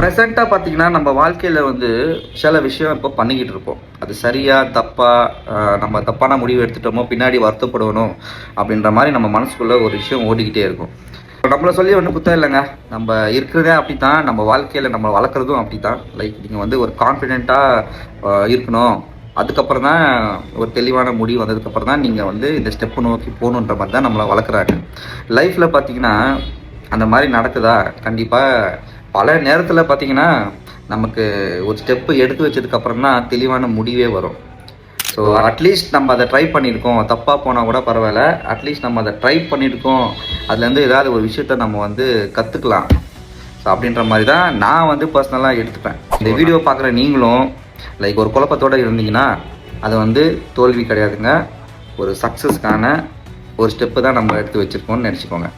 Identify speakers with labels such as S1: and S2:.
S1: ப்ரெசென்ட்டாக பார்த்தீங்கன்னா நம்ம வாழ்க்கையில் வந்து சில விஷயம் இப்போ பண்ணிக்கிட்டு இருப்போம். அது சரியா தப்பா, நம்ம தப்பான முடிவு எடுத்துட்டோமோ பின்னாடி வருத்தப்படணும் அப்படின்ற மாதிரி நம்ம மனசுக்குள்ளே ஒரு விஷயம் ஓடிக்கிட்டே இருக்கும். நம்மளை சொல்லி ஒன்றும் குத்தம் இல்லைங்க. நம்ம இருக்கிறதே அப்படி தான், நம்ம வாழ்க்கையில் நம்ம வளர்க்குறதும் அப்படி தான். லைக் நீங்கள் வந்து ஒரு கான்ஃபிடென்ட்டாக இருக்கணும், அதுக்கப்புறம் தான் ஒரு தெளிவான முடிவு வந்ததுக்கப்புறம் தான் நீங்கள் வந்து இந்த ஸ்டெப்பு நோக்கி போகணுன்ற மாதிரி தான் நம்மளை வளர்க்குறாங்க. லைஃப்பில் பார்த்தீங்கன்னா அந்த மாதிரி நடக்குதா? கண்டிப்பாக பல நேரத்தில் பார்த்தீங்கன்னா நமக்கு ஒரு ஸ்டெப்பு எடுத்து வச்சதுக்கப்புறம் தான் தெளிவான முடிவே வரும். ஸோ அட்லீஸ்ட் நம்ம அதை ட்ரை பண்ணியிருக்கோம், தப்பாக போனால் கூட பரவாயில்ல, அட்லீஸ்ட் நம்ம அதை ட்ரை பண்ணியிருக்கோம், அதுலேருந்து ஏதாவது ஒரு விஷயத்த நம்ம வந்து கற்றுக்கலாம். ஸோ அப்படின்ற மாதிரி தான் நான் வந்து பர்சனலாக எடுத்துப்பேன். இந்த வீடியோ பார்க்குற நீங்களும் லைக் ஒரு குழப்பத்தோடு இருந்தீங்கன்னா அது வந்து தோல்வி கிடையாதுங்க, ஒரு சக்ஸஸ்க்கான ஒரு ஸ்டெப்பு தான் நம்ம எடுத்து வச்சுருக்கோம்னு நினச்சிக்கோங்க.